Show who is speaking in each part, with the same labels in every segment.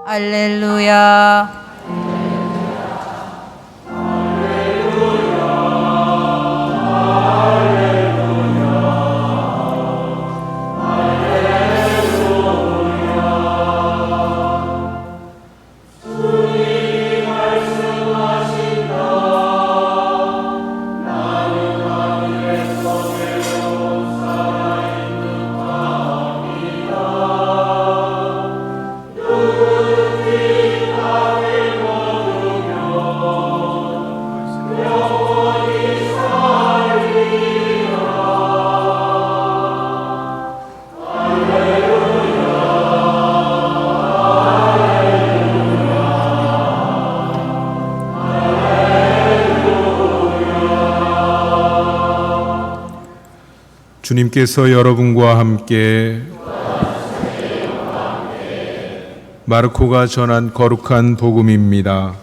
Speaker 1: 할렐루야.
Speaker 2: 주님께서 여러분과 함께 마르코가 전한 거룩한 복음입니다.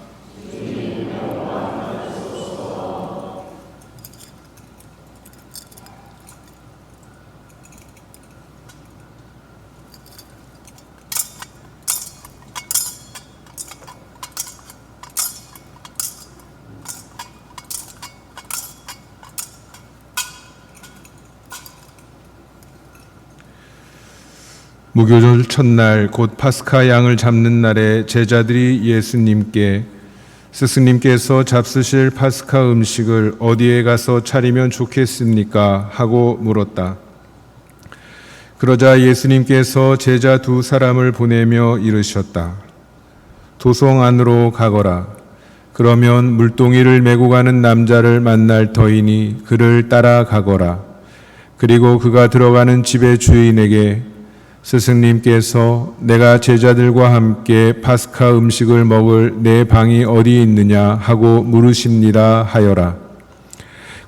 Speaker 2: 무교절 첫날 곧 파스카 양을 잡는 날에 제자들이 예수님께 스승님께서 잡수실 파스카 음식을 어디에 가서 차리면 좋겠습니까? 하고 물었다. 그러자 예수님께서 제자 두 사람을 보내며 이르셨다. 도성 안으로 가거라. 그러면 물동이를 메고 가는 남자를 만날 터이니 그를 따라가거라. 그리고 그가 들어가는 집의 주인에게 스승님께서 내가 제자들과 함께 파스카 음식을 먹을 내 방이 어디 있느냐 하고 물으십니다 하여라.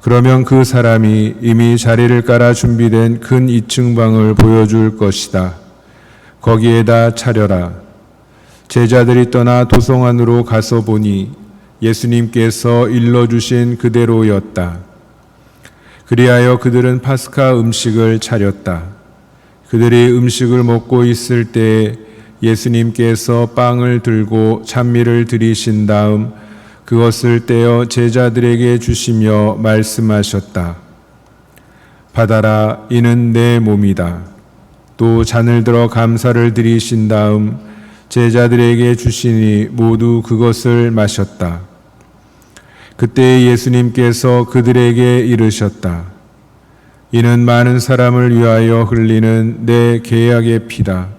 Speaker 2: 그러면 그 사람이 이미 자리를 깔아 준비된 큰 2층 방을 보여줄 것이다. 거기에다 차려라. 제자들이 떠나 도성 안으로 가서 보니 예수님께서 일러주신 그대로였다. 그리하여 그들은 파스카 음식을 차렸다. 그들이 음식을 먹고 있을 때 예수님께서 빵을 들고 찬미를 드리신 다음 그것을 떼어 제자들에게 주시며 말씀하셨다. 받아라, 이는 내 몸이다. 또 잔을 들어 감사를 드리신 다음 제자들에게 주시니 모두 그것을 마셨다. 그때 예수님께서 그들에게 이르셨다. 이는 많은 사람을 위하여 흘리는 내 계약의 피다.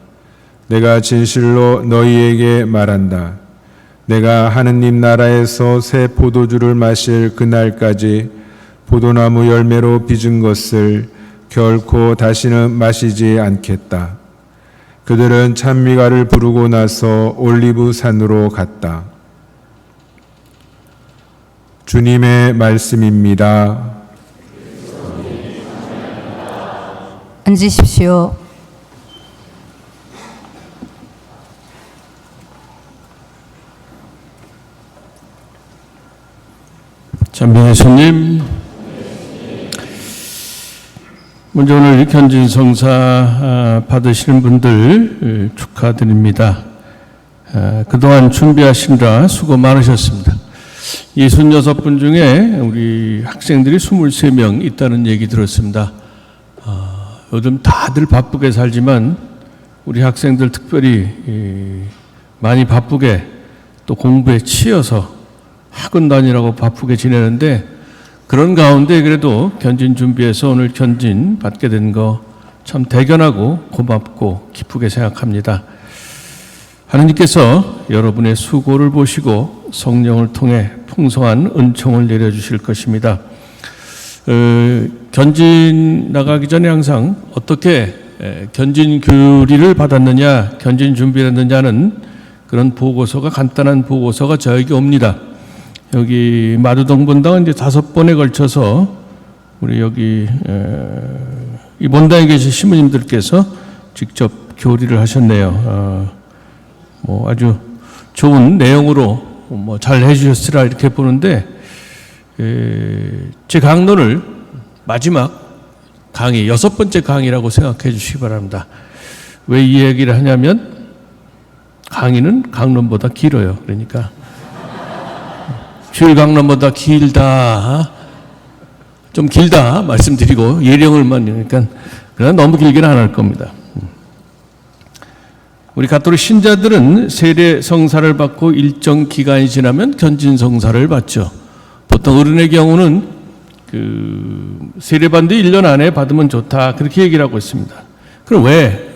Speaker 2: 내가 진실로 너희에게 말한다. 내가 하느님 나라에서 새 포도주를 마실 그날까지 포도나무 열매로 빚은 것을 결코 다시는 마시지 않겠다. 그들은 찬미가를 부르고 나서 올리브 산으로 갔다. 주님의 말씀입니다.
Speaker 1: 앉으십시오.
Speaker 3: 찬미 예수님, 먼저 오늘 견진 성사 받으시는 분들 축하드립니다. 그동안 준비하시느라 수고 많으셨습니다. 66분 중에 우리 학생들이 23명 있다는 얘기 들었습니다. 요즘 다들 바쁘게 살지만 우리 학생들 특별히 많이 바쁘게 또 공부에 치여서 학원 다니라고 바쁘게 지내는데 그런 가운데 그래도 견진 준비해서 오늘 견진 받게 된 거 참 대견하고 고맙고 기쁘게 생각합니다. 하나님께서 여러분의 수고를 보시고 성령을 통해 풍성한 은총을 내려주실 것입니다. 견진 나가기 전에 항상 어떻게 견진 교리를 받았느냐, 견진 준비를 했느냐는 그런 보고서가, 간단한 보고서가 저에게 옵니다. 여기 마두동 본당은 이제 5번에 걸쳐서 우리 여기 이 본당에 계신 신부님들께서 직접 교리를 하셨네요. 뭐 아주 좋은 내용으로 뭐 잘 해주셨으라 이렇게 보는데, 제 강론을 마지막 강의, 6번째 강의라고 생각해 주시기 바랍니다. 왜 이 얘기를 하냐면 강의는 강론보다 길어요. 그러니까 주일 강론보다 길다, 좀 길다 말씀드리고 예령을만, 그러니까 그러나 너무 길게는 안 할 겁니다. 우리 가톨릭 신자들은 세례 성사를 받고 일정 기간이 지나면 견진 성사를 받죠. 보통 어른의 경우는 세례 받은 뒤 1년 안에 받으면 좋다, 그렇게 얘기를 하고 있습니다. 그럼 왜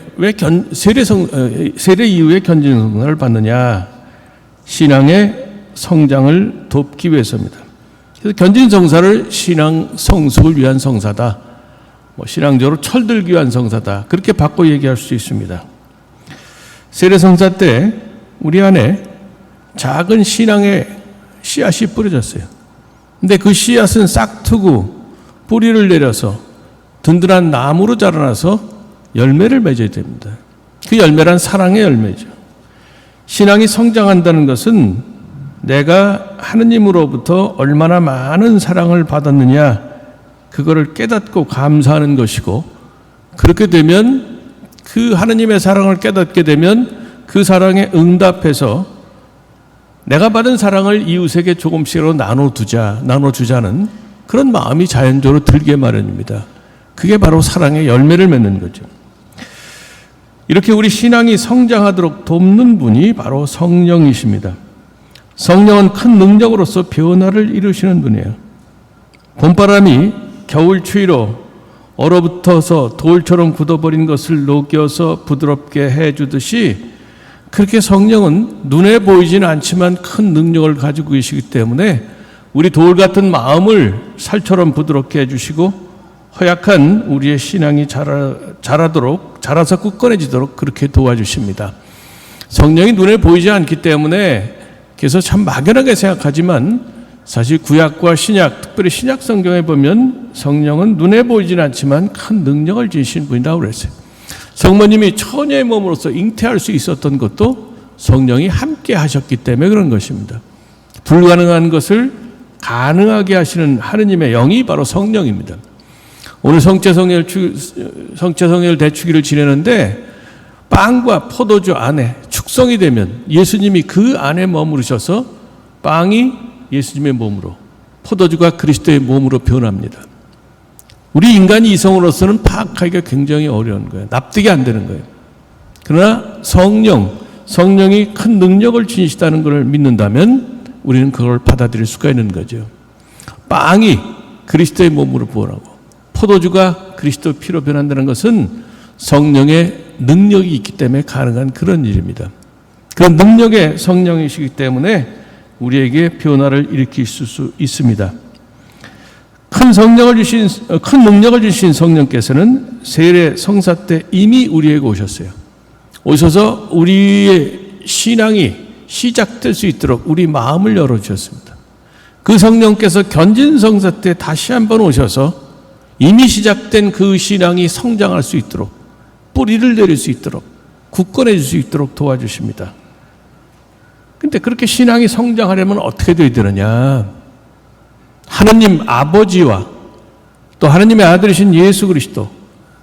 Speaker 3: 세례 이후에 견진 성사를 받느냐? 신앙의 성장을 돕기 위해서입니다. 그래서 견진 성사를 신앙 성숙을 위한 성사다, 신앙적으로 철들기 위한 성사다, 그렇게 바꿔 얘기할 수 있습니다. 세례 성사 때 우리 안에 작은 신앙의 씨앗이 뿌려졌어요. 근데 그 씨앗은 싹트고 뿌리를 내려서 든든한 나무로 자라나서 열매를 맺어야 됩니다. 그 열매란 사랑의 열매죠. 신앙이 성장한다는 것은 내가 하느님으로부터 얼마나 많은 사랑을 받았느냐, 그거를 깨닫고 감사하는 것이고, 그렇게 되면 그 하느님의 사랑을 깨닫게 되면 그 사랑에 응답해서 내가 받은 사랑을 이웃에게 조금씩으로 나눠주자는 그런 마음이 자연적으로 들게 마련입니다. 그게 바로 사랑의 열매를 맺는 거죠. 이렇게 우리 신앙이 성장하도록 돕는 분이 바로 성령이십니다. 성령은 큰 능력으로서 변화를 이루시는 분이에요. 봄바람이 겨울 추위로 얼어붙어서 돌처럼 굳어버린 것을 녹여서 부드럽게 해주듯이, 그렇게 성령은 눈에 보이진 않지만 큰 능력을 가지고 계시기 때문에 우리 돌 같은 마음을 살처럼 부드럽게 해주시고, 허약한 우리의 신앙이 자라서 굳건해지도록 그렇게 도와주십니다. 성령이 눈에 보이지 않기 때문에, 그래서 참 막연하게 생각하지만 사실 구약과 신약, 특별히 신약 성경에 보면 성령은 눈에 보이진 않지만 큰 능력을 지니신 분이라고 그랬어요. 성모님이 처녀의 몸으로서 잉태할 수 있었던 것도 성령이 함께 하셨기 때문에 그런 것입니다. 불가능한 것을 가능하게 하시는 하느님의 영이 바로 성령입니다. 오늘 성체성일 대축일을 지내는데 빵과 포도주 안에 축성이 되면 예수님이 그 안에 머무르셔서 빵이 예수님의 몸으로, 포도주가 그리스도의 몸으로 변합니다. 우리 인간이 이성으로서는 파악하기가 굉장히 어려운 거예요. 납득이 안 되는 거예요. 그러나 성령이 큰 능력을 지니시다는 것을 믿는다면 우리는 그걸 받아들일 수가 있는 거죠. 빵이 그리스도의 몸으로 변하고 포도주가 그리스도 피로 변한다는 것은 성령의 능력이 있기 때문에 가능한 그런 일입니다. 그런 능력의 성령이시기 때문에 우리에게 변화를 일으키실 수 있습니다. 큰 능력을 주신 성령께서는 세례 성사 때 이미 우리에게 오셨어요. 오셔서 우리의 신앙이 시작될 수 있도록 우리 마음을 열어주셨습니다. 그 성령께서 견진 성사 때 다시 한번 오셔서 이미 시작된 그 신앙이 성장할 수 있도록, 뿌리를 내릴 수 있도록, 굳건해질 수 있도록 도와주십니다. 근데 그렇게 신앙이 성장하려면 어떻게 되어야 되느냐? 하느님 아버지와 또 하느님의 아들이신 예수 그리스도,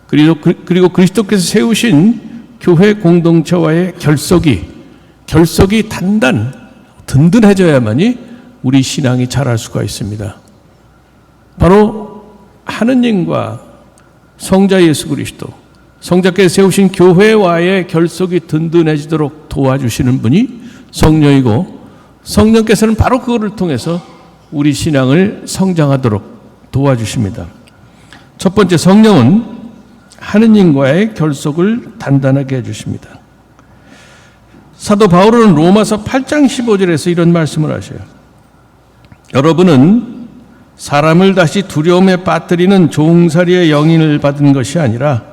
Speaker 3: 그리고 그리스도께서 세우신 교회 공동체와의 결석이 든든해져야만이 우리 신앙이 자랄 수가 있습니다. 바로 하느님과 성자 예수 그리스도, 성자께서 세우신 교회와의 결석이 든든해지도록 도와주시는 분이 성령이고, 성령께서는 바로 그거를 통해서 우리 신앙을 성장하도록 도와주십니다. 첫 번째, 성령은 하느님과의 결속을 단단하게 해주십니다. 사도 바울은 로마서 8장 15절에서 이런 말씀을 하셔요. 여러분은 사람을 다시 두려움에 빠뜨리는 종살이의 영인을 받은 것이 아니라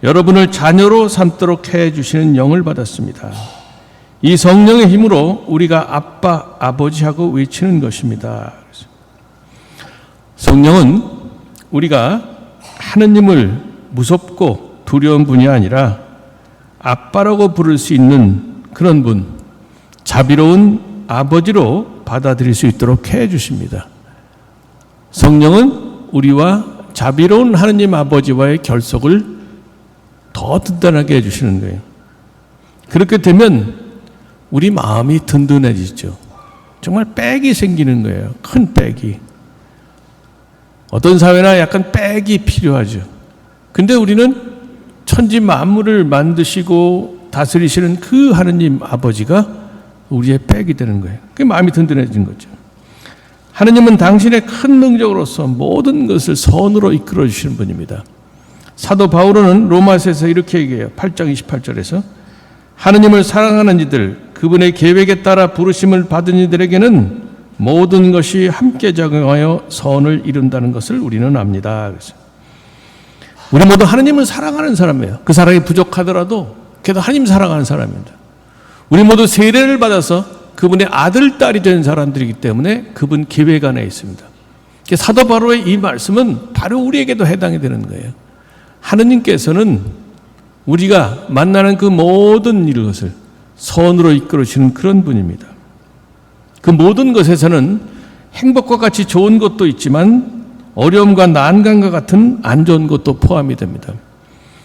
Speaker 3: 여러분을 자녀로 삼도록 해주시는 영을 받았습니다. 이 성령의 힘으로 우리가 아빠, 아버지하고 외치는 것입니다. 성령은 우리가 하느님을 무섭고 두려운 분이 아니라 아빠라고 부를 수 있는 그런 분, 자비로운 아버지로 받아들일 수 있도록 해주십니다. 성령은 우리와 자비로운 하느님 아버지와의 결속을 더 든든하게 해주시는 거예요. 그렇게 되면 우리 마음이 든든해지죠. 정말 빽이 생기는 거예요. 큰 빽이. 어떤 사회나 약간 빽이 필요하죠. 근데 우리는 천지 만물을 만드시고 다스리시는 그 하느님 아버지가 우리의 빽이 되는 거예요. 그게 마음이 든든해진 거죠. 하느님은 당신의 큰 능력으로서 모든 것을 선으로 이끌어 주시는 분입니다. 사도 바울은 로마서에서 이렇게 얘기해요. 8장 28절에서 하느님을 사랑하는 이들, 그분의 계획에 따라 부르심을 받은 이들에게는 모든 것이 함께 작용하여 선을 이룬다는 것을 우리는 압니다. 그래서 우리 모두 하느님을 사랑하는 사람이에요. 그 사랑이 부족하더라도 그래도 하느님 사랑하는 사람입니다. 우리 모두 세례를 받아서 그분의 아들, 딸이 된 사람들이기 때문에 그분 계획 안에 있습니다. 사도 바울의 이 말씀은 바로 우리에게도 해당이 되는 거예요. 하느님께서는 우리가 만나는 그 모든 것을 선으로 이끌어주시는 그런 분입니다. 그 모든 것에서는 행복과 같이 좋은 것도 있지만 어려움과 난관과 같은 안 좋은 것도 포함이 됩니다.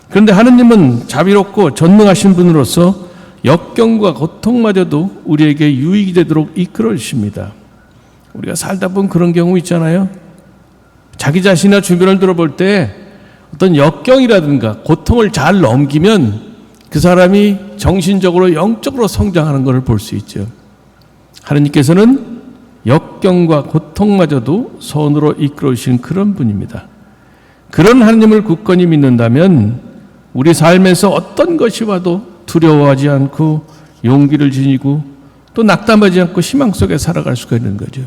Speaker 3: 그런데 하느님은 자비롭고 전능하신 분으로서 역경과 고통마저도 우리에게 유익이 되도록 이끌어 주십니다. 우리가 살다 보면 그런 경우 있잖아요. 자기 자신이나 주변을 들어볼 때 어떤 역경이라든가 고통을 잘 넘기면 그 사람이 정신적으로 영적으로 성장하는 것을 볼 수 있죠. 하느님께서는 역경과 고통마저도 선으로 이끌어 주시는 그런 분입니다. 그런 하느님을 굳건히 믿는다면 우리 삶에서 어떤 것이 와도 두려워하지 않고 용기를 지니고 또 낙담하지 않고 희망 속에 살아갈 수가 있는 거죠.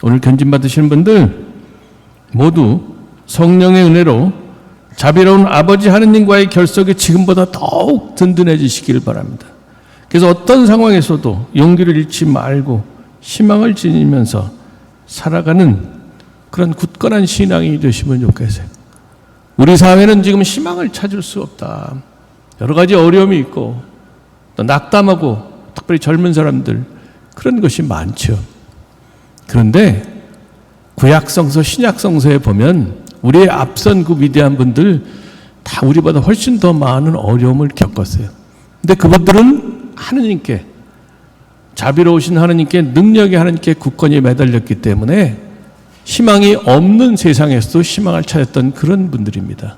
Speaker 3: 오늘 견진받으시는 분들 모두 성령의 은혜로 자비로운 아버지 하느님과의 결속이 지금보다 더욱 든든해지시기를 바랍니다. 그래서 어떤 상황에서도 용기를 잃지 말고 희망을 지니면서 살아가는 그런 굳건한 신앙이 되시면 좋겠어요. 우리 사회는 지금 희망을 찾을 수 없다. 여러 가지 어려움이 있고 또 낙담하고 특별히 젊은 사람들 그런 것이 많죠. 그런데 구약성서 신약성서에 보면 우리의 앞선 그 위대한 분들 다 우리보다 훨씬 더 많은 어려움을 겪었어요. 근데 그분들은 하느님께 자비로우신 하느님께 능력의 하느님께 굳건히 매달렸기 때문에 희망이 없는 세상에서도 희망을 찾았던 그런 분들입니다.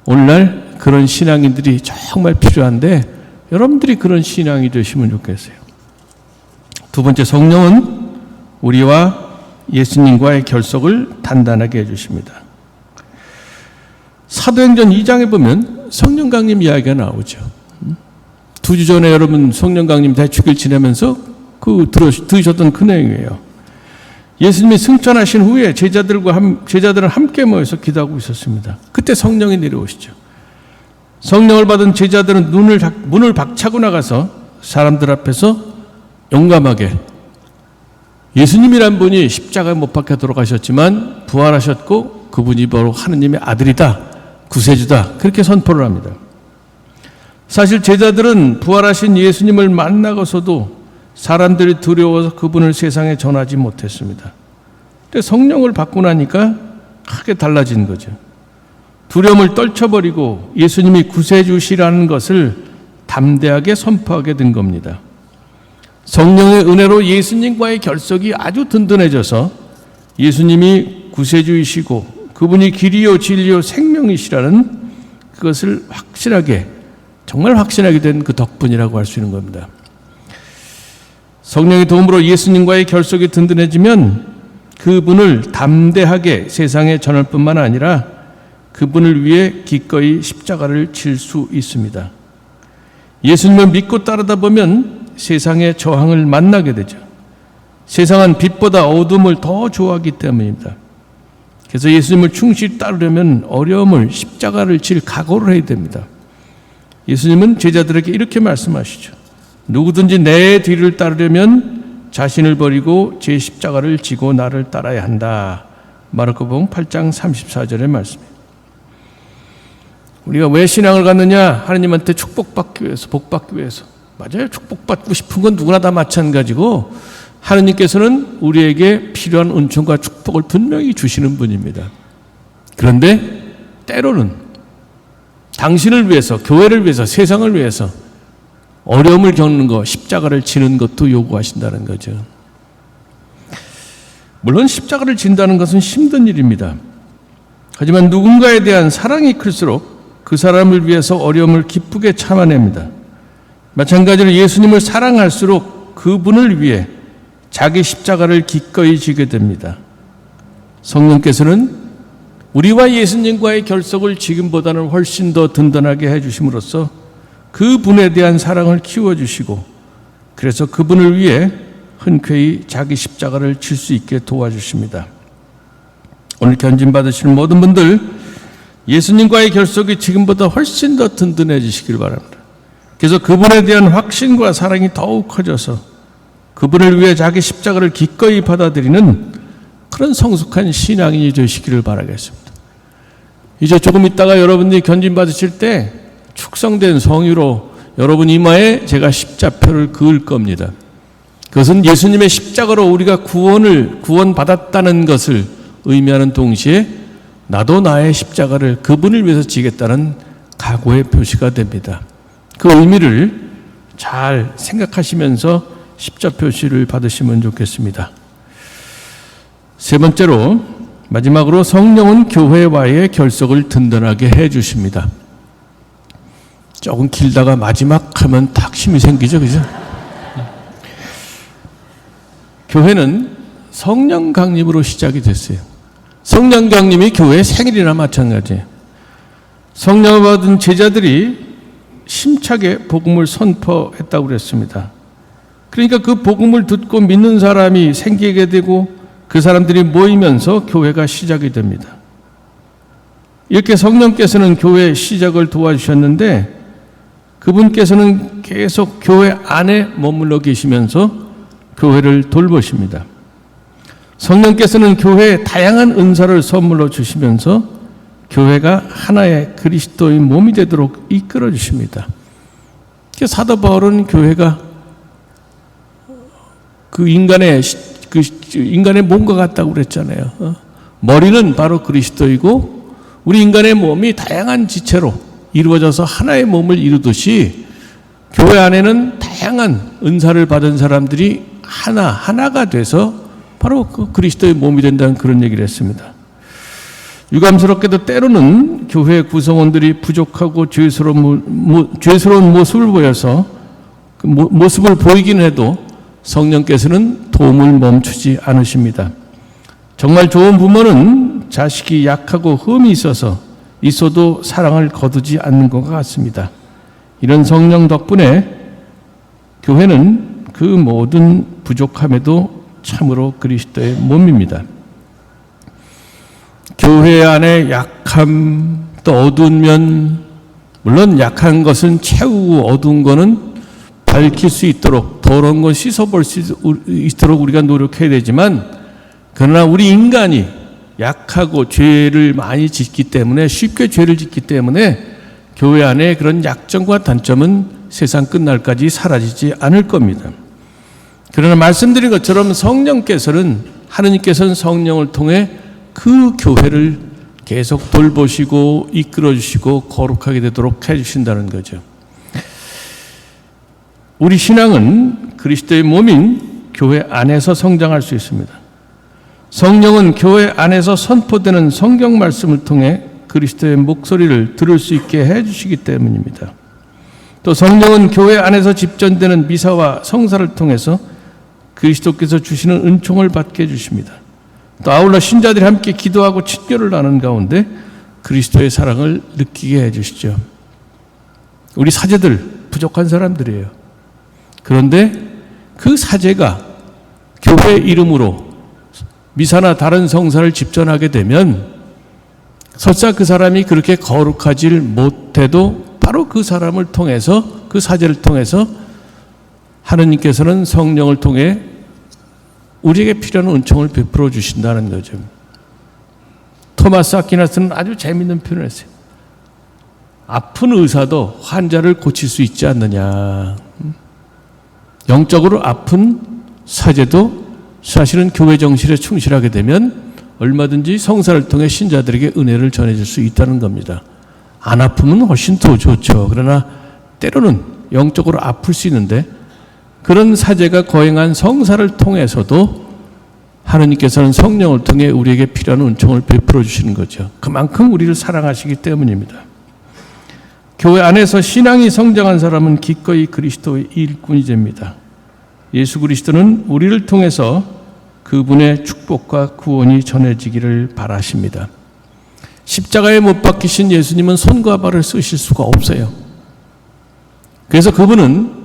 Speaker 3: 오늘날 그런 신앙인들이 정말 필요한데 여러분들이 그런 신앙이 되시면 좋겠어요. 두 번째, 성령은 우리와 예수님과의 결속을 단단하게 해주십니다. 사도행전 2장에 보면 성령 강림 이야기가 나오죠. 2주 전에 여러분 성령 강림 대축일 지내면서 들으셨던 그 내용이에요. 예수님이 승천하신 후에 제자들은 함께 모여서 기도하고 있었습니다. 그때 성령이 내려오시죠. 성령을 받은 제자들은 문을 박차고 나가서 사람들 앞에서 용감하게 예수님이란 분이 십자가에 못 박혀 돌아가셨지만 부활하셨고 그분이 바로 하느님의 아들이다, 구세주다, 그렇게 선포를 합니다. 사실 제자들은 부활하신 예수님을 만나고서도 사람들이 두려워서 그분을 세상에 전하지 못했습니다. 근데 성령을 받고 나니까 크게 달라진 거죠. 두려움을 떨쳐버리고 예수님이 구세주시라는 것을 담대하게 선포하게 된 겁니다. 성령의 은혜로 예수님과의 결속이 아주 든든해져서 예수님이 구세주이시고 그분이 길이요 진리요 생명이시라는 그것을 확실하게, 정말 확신하게 된 그 덕분이라고 할 수 있는 겁니다. 성령의 도움으로 예수님과의 결속이 든든해지면 그분을 담대하게 세상에 전할 뿐만 아니라 그분을 위해 기꺼이 십자가를 질 수 있습니다. 예수님을 믿고 따르다 보면 세상의 저항을 만나게 되죠. 세상은 빛보다 어둠을 더 좋아하기 때문입니다. 그래서 예수님을 충실히 따르려면 어려움을, 십자가를 질 각오를 해야 됩니다. 예수님은 제자들에게 이렇게 말씀하시죠. 누구든지 내 뒤를 따르려면 자신을 버리고 제 십자가를 지고 나를 따라야 한다. 마르코복음 8장 34절의 말씀입니다. 우리가 왜 신앙을 갖느냐? 하나님한테 축복받기 위해서, 복받기 위해서. 맞아요. 축복받고 싶은 건 누구나 다 마찬가지고 하나님께서는 우리에게 필요한 은총과 축복을 분명히 주시는 분입니다. 그런데 때로는 당신을 위해서, 교회를 위해서, 세상을 위해서 어려움을 겪는 것, 십자가를 지는 것도 요구하신다는 거죠. 물론 십자가를 진다는 것은 힘든 일입니다. 하지만 누군가에 대한 사랑이 클수록 그 사람을 위해서 어려움을 기쁘게 참아냅니다. 마찬가지로 예수님을 사랑할수록 그분을 위해 자기 십자가를 기꺼이 지게 됩니다. 성령께서는 우리와 예수님과의 결속을 지금보다는 훨씬 더 든든하게 해주심으로써 그분에 대한 사랑을 키워주시고 그래서 그분을 위해 흔쾌히 자기 십자가를 질 수 있게 도와주십니다. 오늘 견진받으시는 모든 분들 예수님과의 결속이 지금보다 훨씬 더 든든해지시길 바랍니다. 그래서 그분에 대한 확신과 사랑이 더욱 커져서 그분을 위해 자기 십자가를 기꺼이 받아들이는 그런 성숙한 신앙인이 되시기를 바라겠습니다. 이제 조금 있다가 여러분들이 견진받으실 때 축성된 성유로 여러분 이마에 제가 십자표를 그을 겁니다. 그것은 예수님의 십자가로 우리가 구원받았다는 것을 의미하는 동시에 나도 나의 십자가를 그분을 위해서 지겠다는 각오의 표시가 됩니다. 그 의미를 잘 생각하시면서 십자 표시를 받으시면 좋겠습니다. 세 번째로 마지막으로 성령은 교회와의 결속을 든든하게 해주십니다. 조금 길다가 마지막 하면 탁 힘이 생기죠, 그죠? 교회는 성령 강림으로 시작이 됐어요. 성령 강림이 교회의 생일이나 마찬가지예요. 성령을 받은 제자들이 힘차게 복음을 선포했다고 그랬습니다. 그러니까 그 복음을 듣고 믿는 사람이 생기게 되고 그 사람들이 모이면서 교회가 시작이 됩니다. 이렇게 성령께서는 교회의 시작을 도와주셨는데 그분께서는 계속 교회 안에 머물러 계시면서 교회를 돌보십니다. 성령께서는 교회에 다양한 은사를 선물로 주시면서 교회가 하나의 그리스도의 몸이 되도록 이끌어 주십니다. 사도 바울은 교회가 그 인간의 몸과 같다고 그랬잖아요. 머리는 바로 그리스도이고 우리 인간의 몸이 다양한 지체로 이루어져서 하나의 몸을 이루듯이 교회 안에는 다양한 은사를 받은 사람들이 하나가 돼서 바로 그 그리스도의 몸이 된다는 그런 얘기를 했습니다. 유감스럽게도 때로는 교회 구성원들이 부족하고 죄스러운 모습을 보여서 그 모습을 보이긴 해도 성령께서는 도움을 멈추지 않으십니다. 정말 좋은 부모는 자식이 약하고 흠이 있어도 사랑을 거두지 않는 것 같습니다. 이런 성령 덕분에 교회는 그 모든 부족함에도 참으로 그리스도의 몸입니다. 교회 안에 약함, 또 어두운 면, 물론 약한 것은 채우고 어두운 것은 밝힐 수 있도록 더러운 건 씻어볼 수 있도록 우리가 노력해야 되지만 그러나 우리 인간이 약하고 죄를 많이 짓기 때문에 쉽게 죄를 짓기 때문에 교회 안에 그런 약점과 단점은 세상 끝날까지 사라지지 않을 겁니다. 그러나 말씀드린 것처럼 하느님께서는 성령을 통해 그 교회를 계속 돌보시고 이끌어주시고 거룩하게 되도록 해주신다는 거죠. 우리 신앙은 그리스도의 몸인 교회 안에서 성장할 수 있습니다. 성령은 교회 안에서 선포되는 성경 말씀을 통해 그리스도의 목소리를 들을 수 있게 해주시기 때문입니다. 또 성령은 교회 안에서 집전되는 미사와 성사를 통해서 그리스도께서 주시는 은총을 받게 해주십니다. 또 아울러 신자들이 함께 기도하고 친교를 나눈 가운데 그리스도의 사랑을 느끼게 해주시죠. 우리 사제들 부족한 사람들이에요. 그런데 그 사제가 교회 이름으로 미사나 다른 성사를 집전하게 되면 설사 그 사람이 그렇게 거룩하질 못해도 바로 그 사람을 통해서 그 사제를 통해서 하느님께서는 성령을 통해 우리에게 필요한 은총을 베풀어 주신다는 거죠. 토마스 아퀴나스는 아주 재미있는 표현을 했어요. 아픈 의사도 환자를 고칠 수 있지 않느냐. 영적으로 아픈 사제도 사실은 교회 정신에 충실하게 되면 얼마든지 성사를 통해 신자들에게 은혜를 전해줄 수 있다는 겁니다. 안 아프면 훨씬 더 좋죠. 그러나 때로는 영적으로 아플 수 있는데 그런 사제가 거행한 성사를 통해서도 하느님께서는 성령을 통해 우리에게 필요한 은총을 베풀어 주시는 거죠. 그만큼 우리를 사랑하시기 때문입니다. 교회 안에서 신앙이 성장한 사람은 기꺼이 그리스도의 일꾼이 됩니다. 예수 그리스도는 우리를 통해서 그분의 축복과 구원이 전해지기를 바라십니다. 십자가에 못 박히신 예수님은 손과 발을 쓰실 수가 없어요. 그래서 그분은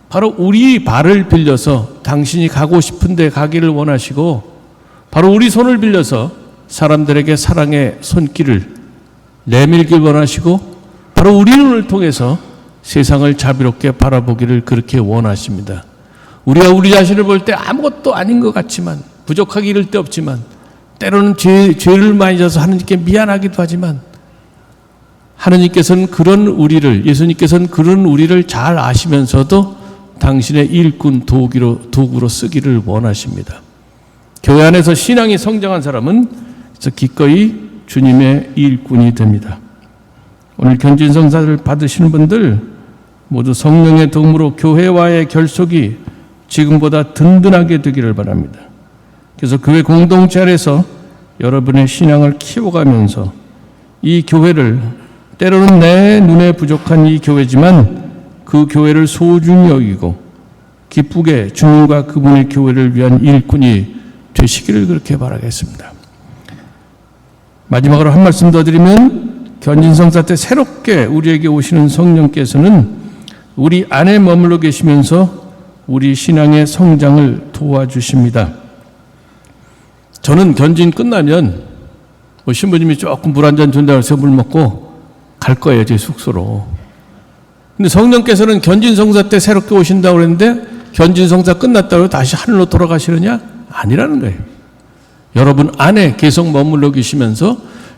Speaker 3: 바로 우리 발을 빌려서 당신이 가고 싶은 데 가기를 원하시고 바로 우리 손을 빌려서 사람들에게 사랑의 손길을 내밀길 원하시고 바로 우리 눈을 통해서 세상을 자비롭게 바라보기를 그렇게 원하십니다. 우리가 우리 자신을 볼 때 아무것도 아닌 것 같지만 부족하기 이를 데 없지만 때로는 죄를 많이 져서 하느님께 미안하기도 하지만 하느님께서는 그런 우리를 예수님께서는 그런 우리를 잘 아시면서도 당신의 일꾼 도구로 쓰기를 원하십니다. 교회 안에서 신앙이 성장한 사람은 기꺼이 주님의 일꾼이 됩니다. 오늘 견진성사를 받으시는 분들 모두 성령의 도움으로 교회와의 결속이 지금보다 든든하게 되기를 바랍니다. 그래서 교회 공동체 안에서 여러분의 신앙을 키워가면서 이 교회를 때로는 내 눈에 부족한 이 교회지만 그 교회를 소중히 여기고 기쁘게 주님과 그분의 교회를 위한 일꾼이 되시기를 그렇게 바라겠습니다. 마지막으로 한 말씀 더 드리면 견진성사 때 새롭게 우리에게 오시는 성령께서는 우리 안에 머물러 계시면서 우리 신앙의 성장을 도와주십니다. 저는 견진 끝나면 신부님이 조금 물 한 잔 준다고 해서 물 먹고 갈 거예요, 제 숙소로. 근데 성령께서는 견진성사 때 새롭게 오신다고 그랬는데 견진성사 끝났다고 다시 하늘로 돌아가시느냐? 아니라는 거예요. 여러분 안에 계속 머물러 계시면서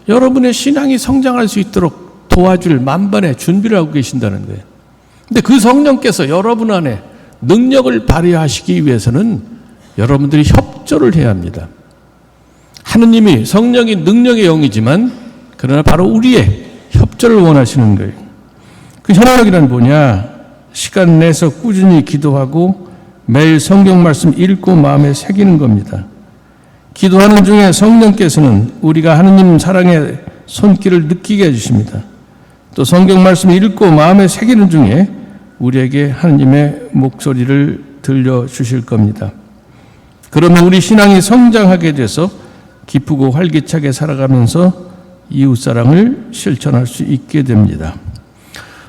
Speaker 3: 여러분의 신앙이 성장할 수 있도록 도와줄 만반의 준비를 하고 계신다는 거예요. 근데 그 성령께서 여러분 안에 능력을 발휘하시기 위해서는 여러분들이 협조를 해야 합니다. 하느님이 성령이 능력의 영이지만 그러나 바로 우리의 협조를 원하시는 거예요. 그 협력이란 뭐냐? 시간 내서 꾸준히 기도하고 매일 성경 말씀 읽고 마음에 새기는 겁니다. 기도하는 중에 성령께서는 우리가 하느님 사랑의 손길을 느끼게 해주십니다. 또 성경 말씀 읽고 마음에 새기는 중에 우리에게 하느님의 목소리를 들려주실 겁니다. 그러면 우리 신앙이 성장하게 돼서 기쁘고 활기차게 살아가면서 이웃사랑을 실천할 수 있게 됩니다.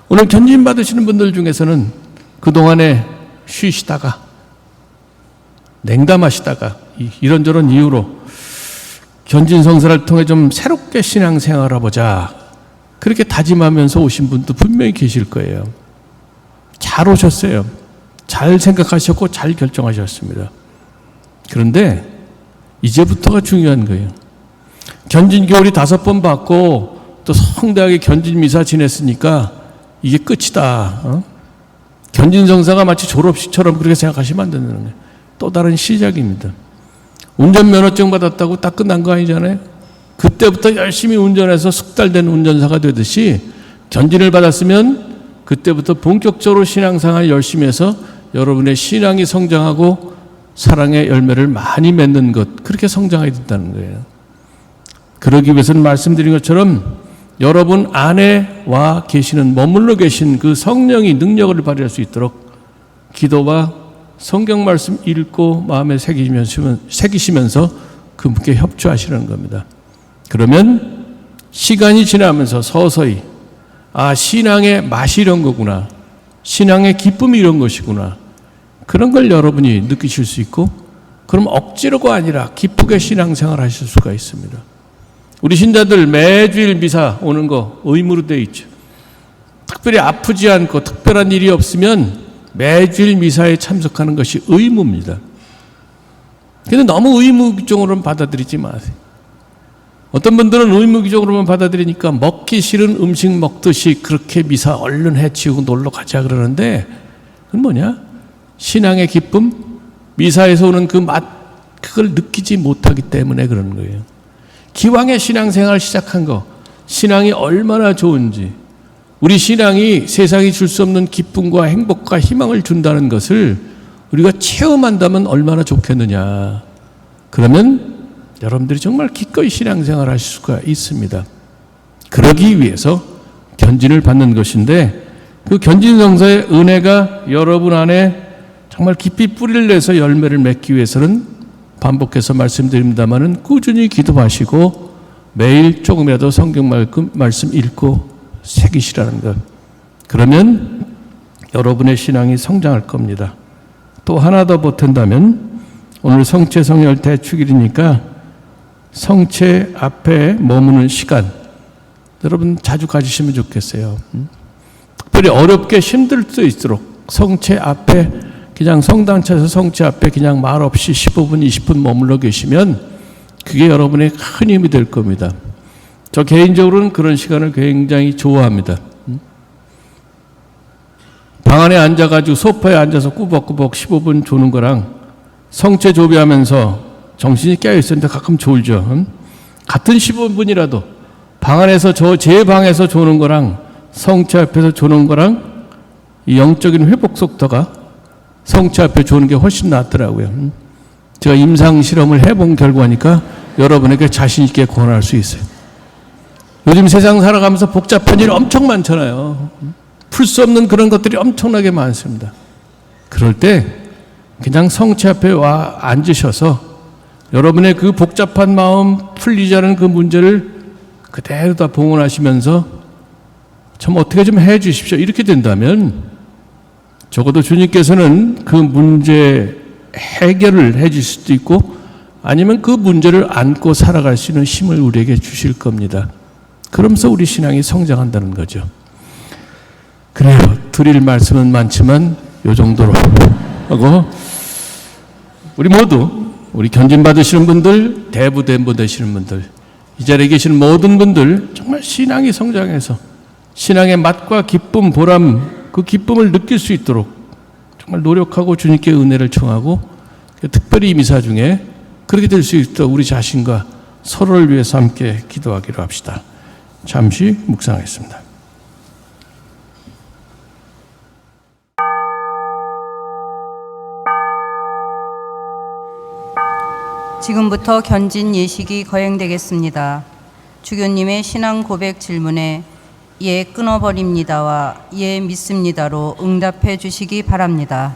Speaker 3: 오늘 견진 받으시는 분들 중에서는 그동안에 쉬시다가 냉담하시다가 이런저런 이유로 견진성사를 통해 좀 새롭게 신앙생활을 해보자 그렇게 다짐하면서 오신 분도 분명히 계실 거예요. 잘 오셨어요. 잘 생각하셨고 잘 결정하셨습니다. 그런데 이제부터가 중요한 거예요. 견진교리 5번 받고 또 성대하게 견진미사 지냈으니까 이게 끝이다. 견진성사가 마치 졸업식처럼 그렇게 생각하시면 안 된다는 거예요. 또 다른 시작입니다. 운전면허증 받았다고 딱 끝난 거 아니잖아요. 그때부터 열심히 운전해서 숙달된 운전사가 되듯이 견진을 받았으면 그때부터 본격적으로 신앙생활 열심히 해서 여러분의 신앙이 성장하고 사랑의 열매를 많이 맺는 것, 그렇게 성장해야 된다는 거예요. 그러기 위해서는 말씀드린 것처럼 여러분 안에 와 계시는, 머물러 계신 그 성령이 능력을 발휘할 수 있도록 기도와 성경 말씀 읽고 마음에 새기시면서 그분께 협조하시는 겁니다. 그러면 시간이 지나면서 서서히 신앙의 맛이 이런 거구나, 신앙의 기쁨이 이런 것이구나, 그런 걸 여러분이 느끼실 수 있고, 그럼 억지로가 아니라 기쁘게 신앙생활 하실 수가 있습니다. 우리 신자들 매주일 미사 오는 거 의무로 되어 있죠. 특별히 아프지 않고 특별한 일이 없으면 매주일 미사에 참석하는 것이 의무입니다. 근데 너무 의무적으로는 받아들이지 마세요. 어떤 분들은 의무적으로만 받아들이니까 먹기 싫은 음식 먹듯이 그렇게 미사 얼른 해치우고 놀러 가자 그러는데, 그건 뭐냐? 신앙의 기쁨, 미사에서 오는 그 맛, 그걸 느끼지 못하기 때문에 그러는 거예요. 기왕에 신앙생활 시작한 거, 신앙이 얼마나 좋은지, 우리 신앙이 세상이 줄 수 없는 기쁨과 행복과 희망을 준다는 것을 우리가 체험한다면 얼마나 좋겠느냐. 그러면 여러분들이 정말 기꺼이 신앙생활 하실 수가 있습니다. 그러기 위해서 견진을 받는 것인데, 그 견진성사의 은혜가 여러분 안에 정말 깊이 뿌리를 내서 열매를 맺기 위해서는 반복해서 말씀드립니다마는 꾸준히 기도하시고 매일 조금이라도 성경 말씀 읽고 새기시라는 것. 그러면 여러분의 신앙이 성장할 겁니다. 또 하나 더 보탠다면, 오늘 성체 성열 대축일이니까 성체 앞에 머무는 시간 여러분 자주 가지시면 좋겠어요. 특별히 어렵게 힘들 수 있도록 성체 앞에, 그냥 성당 차에서 성체 앞에 그냥 말 없이 15분 20분 머물러 계시면 그게 여러분의 큰 힘이 될 겁니다. 저 개인적으로는 그런 시간을 굉장히 좋아합니다. 방 안에 앉아가지고 소파에 앉아서 꾸벅꾸벅 15분 조는 거랑 성체 조비하면서 정신이 깨어있었는데 가끔 졸죠. 같은 15분이라도 방 안에서 제 방에서 조는 거랑 성체 앞에서 조는 거랑 이 영적인 회복 속도가 성체 앞에 조는 게 훨씬 낫더라고요. 제가 임상 실험을 해본 결과니까 여러분에게 자신 있게 권할 수 있어요. 요즘 세상 살아가면서 복잡한 일 엄청 많잖아요. 풀 수 없는 그런 것들이 엄청나게 많습니다. 그럴 때 그냥 성체 앞에 와 앉으셔서 여러분의 그 복잡한 마음, 풀리지 않은 그 문제를 그대로 다 봉헌하시면서 참 어떻게 좀 해 주십시오. 이렇게 된다면 적어도 주님께서는 그 문제 해결을 해 주실 수도 있고, 아니면 그 문제를 안고 살아갈 수 있는 힘을 우리에게 주실 겁니다. 그러면서 우리 신앙이 성장한다는 거죠. 그래요. 드릴 말씀은 많지만 요 정도로 하고, 우리 모두, 우리 견진 받으시는 분들, 대부대부 되시는 분들, 이 자리에 계시는 모든 분들 정말 신앙이 성장해서 신앙의 맛과 기쁨, 보람, 그 기쁨을 느낄 수 있도록 정말 노력하고 주님께 은혜를 청하고, 특별히 이 미사 중에 그렇게 될 수 있도록 우리 자신과 서로를 위해서 함께 기도하기로 합시다. 잠시 묵상하겠습니다.
Speaker 1: 지금부터 견진 예식이 거행되겠습니다. 주교님의 신앙 고백 질문에 예 끊어버립니다와 예 믿습니다로 응답해 주시기 바랍니다.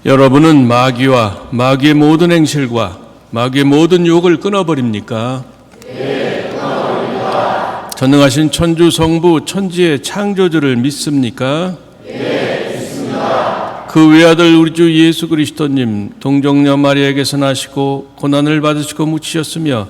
Speaker 3: 여러분은 마귀와 마귀의 모든 행실과 마귀의 모든 유혹을 끊어버립니까? 네, 끊어버립니다. 전능하신 천주 성부 천지의 창조주를 믿습니까? 네, 믿습니다. 그 외아들 우리 주 예수 그리스도님 동정녀 마리아에게서 나시고 고난을 받으시고 묻히셨으며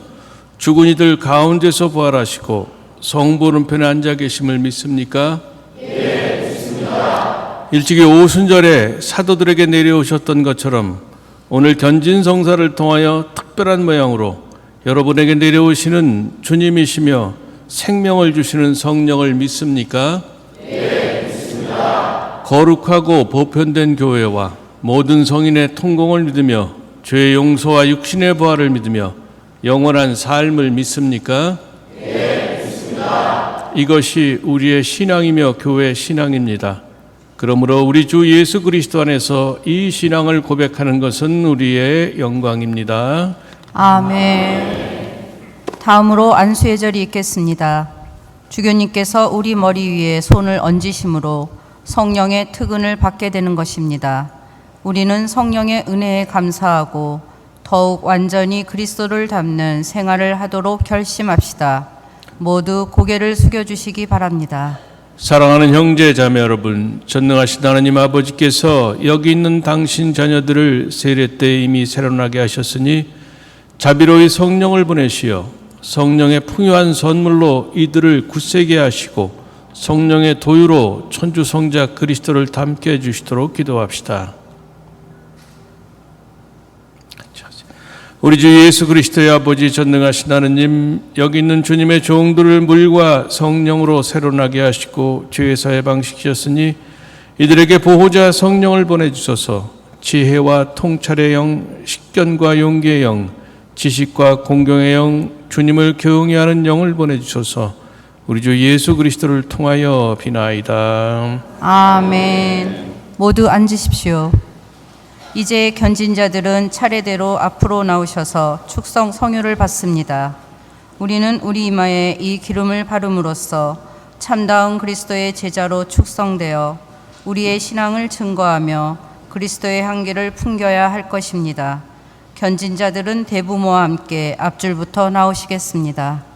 Speaker 3: 죽은 이들 가운데서 부활하시고 성부 오른편에 앉아 계심을 믿습니까? 네, 믿습니다. 일찍이 오순절에 사도들에게 내려오셨던 것처럼 오늘 견진성사를 통하여 특별한 모양으로 여러분에게 내려오시는 주님이시며 생명을 주시는 성령을 믿습니까? 네, 믿습니다. 거룩하고 보편된 교회와 모든 성인의 통공을 믿으며 죄의 용서와 육신의 부활을 믿으며 영원한 삶을 믿습니까? 네, 믿습니다. 이것이 우리의 신앙이며 교회의 신앙입니다. 그러므로 우리 주 예수 그리스도 안에서 이 신앙을 고백하는 것은 우리의 영광입니다.
Speaker 1: 아멘. 다음으로 안수의 절이 있겠습니다. 주교님께서 우리 머리 위에 손을 얹으심으로 성령의 특은을 받게 되는 것입니다. 우리는 성령의 은혜에 감사하고 더욱 완전히 그리스도를 닮는 생활을 하도록 결심합시다. 모두 고개를 숙여주시기 바랍니다.
Speaker 3: 사랑하는 형제 자매 여러분, 전능하신 하나님 아버지께서 여기 있는 당신 자녀들을 세례 때 이미 새로나게 하셨으니 자비로이 성령을 보내시어 성령의 풍요한 선물로 이들을 굳세게 하시고 성령의 도유로 천주 성자 그리스도를 닮게 해주시도록 기도합시다. 우리 주 예수 그리스도의 아버지 전능하신 하나님, 여기 있는 주님의 종들을 물과 성령으로 새로나게 하시고 죄에서 해방시키셨으니 이들에게 보호자 성령을 보내주소서. 지혜와 통찰의 영, 식견과 용기의 영, 지식과 공경의 영, 주님을 교응히 하는 영을 보내주소서. 우리 주 예수 그리스도를 통하여 비나이다.
Speaker 1: 아멘. 모두 앉으십시오. 이제 견진자들은 차례대로 앞으로 나오셔서 축성 성유를 받습니다. 우리는 우리 이마에 이 기름을 바름으로써 참다운 그리스도의 제자로 축성되어 우리의 신앙을 증거하며 그리스도의 향기를 풍겨야 할 것입니다. 견진자들은 대부모와 함께 앞줄부터 나오시겠습니다.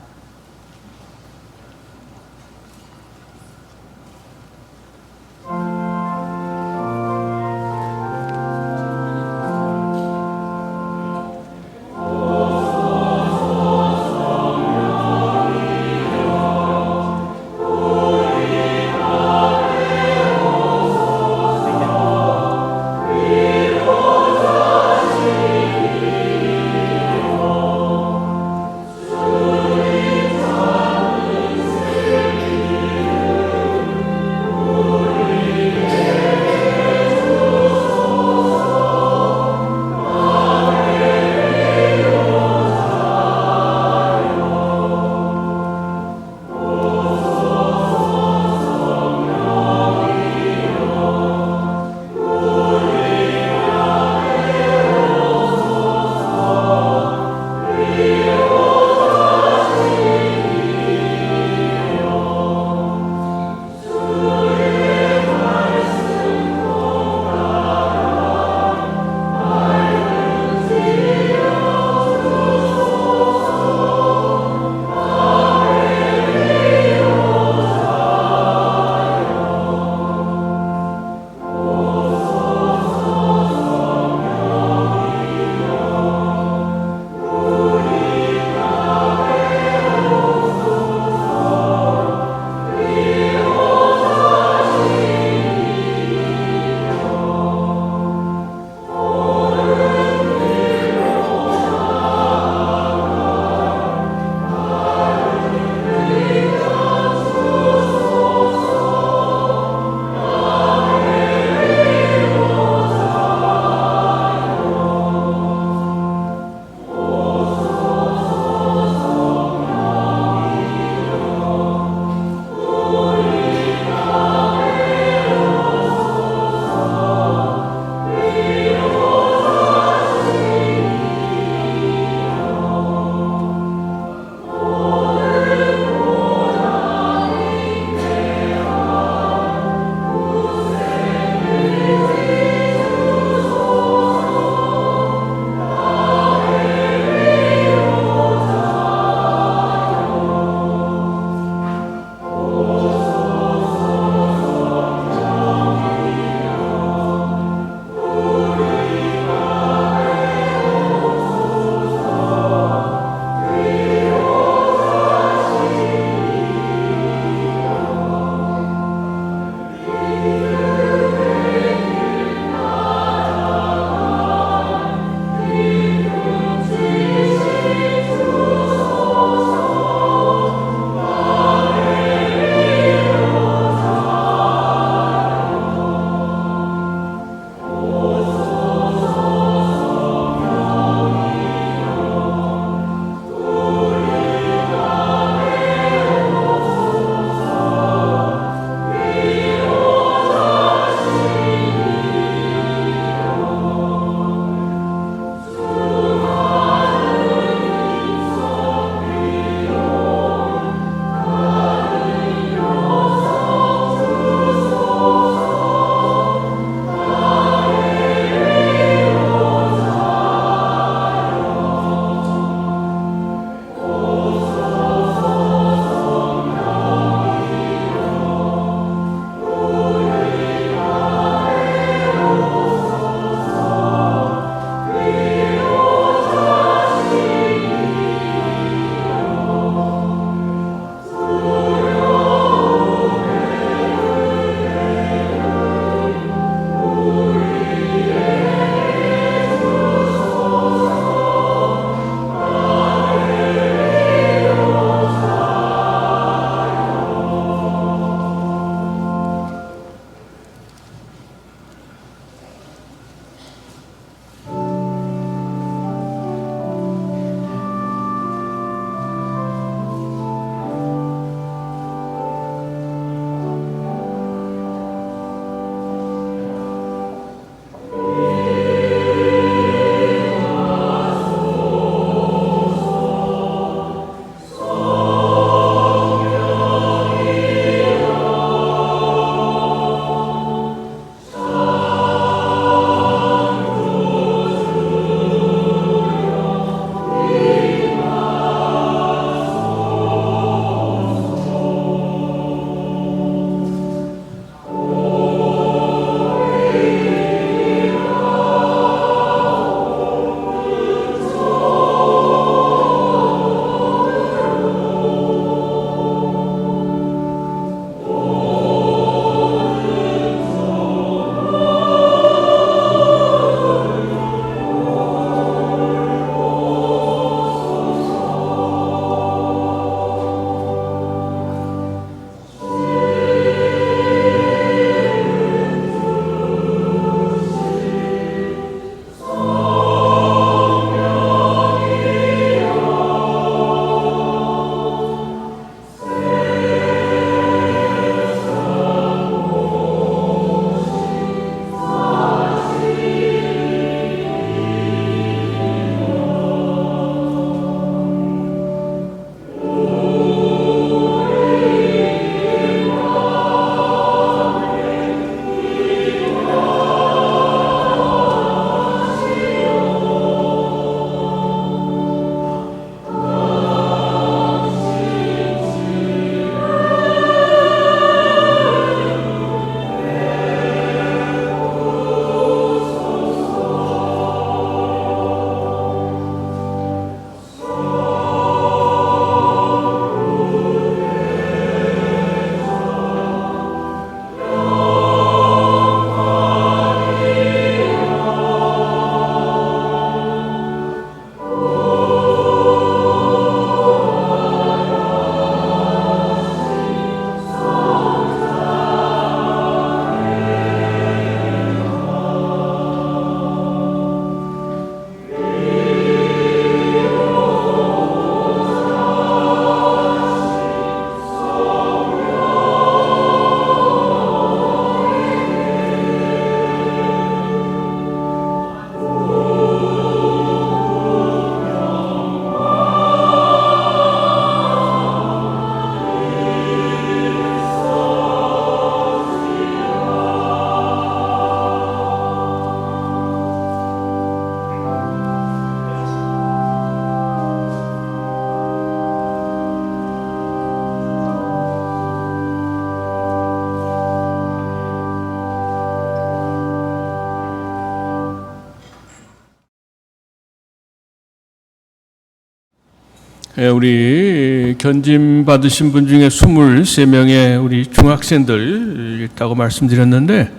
Speaker 3: 우리 견진 받으신 분 중에 23명의 우리 중학생들 있다고 말씀드렸는데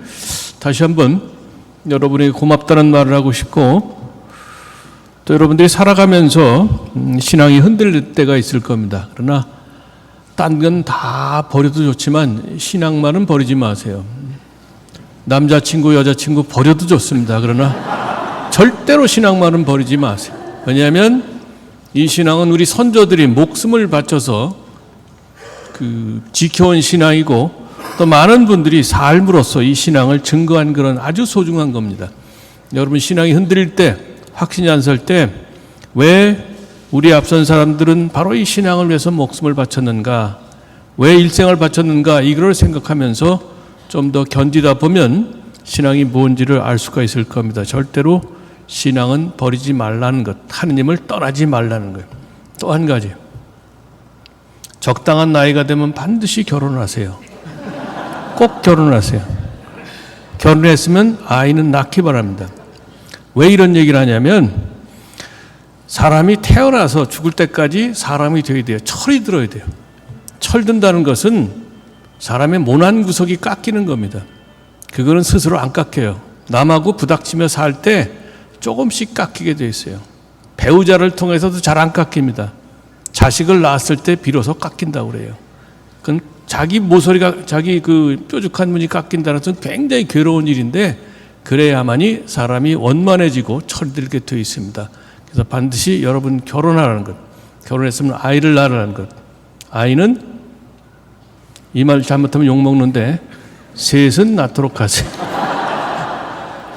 Speaker 3: 다시 한번 여러분에게 고맙다는 말을 하고 싶고 또 여러분들이 살아가면서 신앙이 흔들릴 때가 있을 겁니다. 그러나 딴 건 다 버려도 좋지만 신앙만은 버리지 마세요. 남자친구, 여자친구 버려도 좋습니다. 그러나 절대로 신앙만은 버리지 마세요. 왜냐하면 이 신앙은 우리 선조들이 목숨을 바쳐서 지켜온 신앙이고 또 많은 분들이 삶으로써 이 신앙을 증거한 그런 아주 소중한 겁니다. 여러분 신앙이 흔들릴 때, 확신이 안 설 때 왜 우리 앞선 사람들은 바로 이 신앙을 위해서 목숨을 바쳤는가, 왜 일생을 바쳤는가 이걸 생각하면서 좀 더 견디다 보면 신앙이 뭔지를 알 수가 있을 겁니다. 절대로 신앙은 버리지 말라는 것, 하느님을 떠나지 말라는 거예요. 또 한 가지, 적당한 나이가 되면 반드시 결혼하세요. 꼭 결혼하세요. 결혼했으면 아이는 낳기 바랍니다. 왜 이런 얘기를 하냐면 사람이 태어나서 죽을 때까지 사람이 되어야 돼요. 철이 들어야 돼요. 철든다는 것은 사람의 모난 구석이 깎이는 겁니다. 그거는 스스로 안 깎여요. 남하고 부닥치며 살 때 조금씩 깎이게 돼 있어요. 배우자를 통해서도 잘 안 깎입니다. 자식을 낳았을 때 비로소 깎인다고 그래요. 그건 자기 모서리가, 자기 뾰족한 문이 깎인다는 것은 굉장히 괴로운 일인데 그래야만이 사람이 원만해지고 철들게 되어 있습니다. 그래서 반드시 여러분 결혼하라는 것, 결혼했으면 아이를 낳으라는 것. 아이는 이 말 잘못하면 욕먹는데 셋은 낳도록 하세요.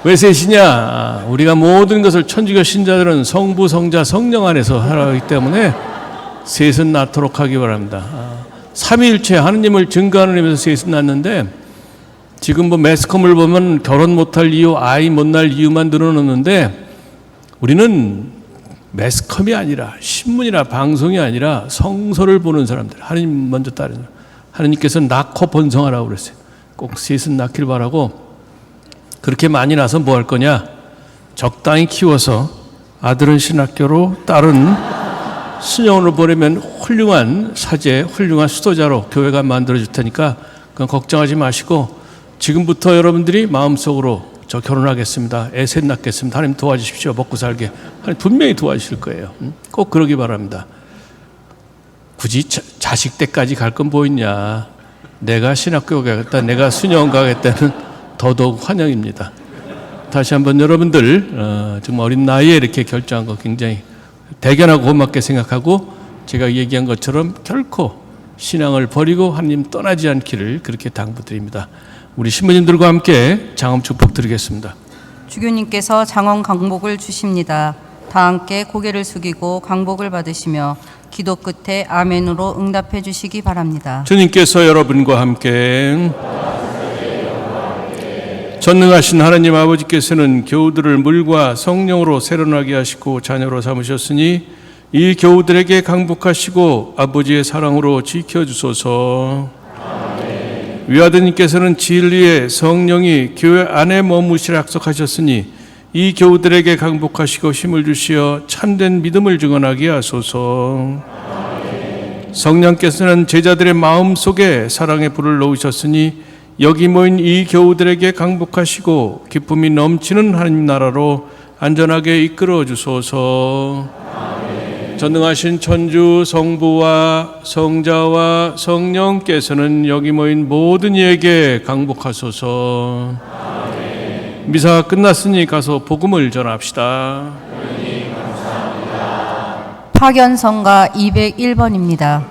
Speaker 3: 왜 셋이냐? 우리가 모든 것을 천주교 신자들은 성부, 성자, 성령 안에서 살아가기 때문에 셋은 낳도록 하기 바랍니다. 삼위일체 하느님을 증거하는 의미에서 셋은 낳는데 지금 매스컴을 보면 결혼 못할 이유, 아이 못 낳을 이유만 늘어놓는데 우리는 매스컴이 아니라 신문이나 방송이 아니라 성서를 보는 사람들, 하느님 먼저 따르는 사람. 하느님께서 낳고 번성하라고 그랬어요. 꼭 셋은 낳길 바라고. 그렇게 많이 낳아서 뭐 할 거냐? 적당히 키워서 아들은 신학교로, 딸은 신영으로 보내면 훌륭한 사제, 훌륭한 수도자로 교회가 만들어줄 테니까 그건 걱정하지 마시고 지금부터 여러분들이 마음속으로 저 결혼하겠습니다. 애 셋 낳겠습니다. 하나님 도와주십시오. 먹고 살게. 하나님 분명히 도와주실 거예요. 꼭 그러기 바랍니다. 굳이 자식 때까지 갈 건 뭐 있냐. 내가 신학교 가겠다, 내가 수녀원 가겠다는 더더욱 환영입니다. 다시 한번 여러분들 정말 어린 나이에 이렇게 결정한 거 굉장히 대견하고 고맙게 생각하고 제가 얘기한 것처럼 결코 신앙을 버리고 하나님 떠나지 않기를 그렇게 당부드립니다. 우리 신부님들과 함께 장엄 축복 드리겠습니다.
Speaker 1: 주교님께서 장엄 강복을 주십니다. 다 함께 고개를 숙이고 강복을 받으시며 기도 끝에 아멘으로 응답해 주시기 바랍니다.
Speaker 3: 주님께서 여러분과 함께 전능하신 하나님 아버지께서는 교우들을 물과 성령으로 세련하게 하시고 자녀로 삼으셨으니 이 교우들에게 강복하시고 아버지의 사랑으로 지켜주소서. 위아드님께서는 진리의 성령이 교회 안에 머무시라 약속하셨으니 이 교우들에게 강복하시고 힘을 주시어 참된 믿음을 증언하게 하소서. 성령께서는 제자들의 마음속에 사랑의 불을 놓으셨으니 여기 모인 이 교우들에게 강복하시고 기쁨이 넘치는 하나님 나라로 안전하게 이끌어 주소서. 전능하신 천주 성부와 성자와 성령께서는 여기 모인 모든 이에게 강복하소서. 미사가 끝났으니 가서 복음을 전합시다.
Speaker 1: 파견성가 201번입니다.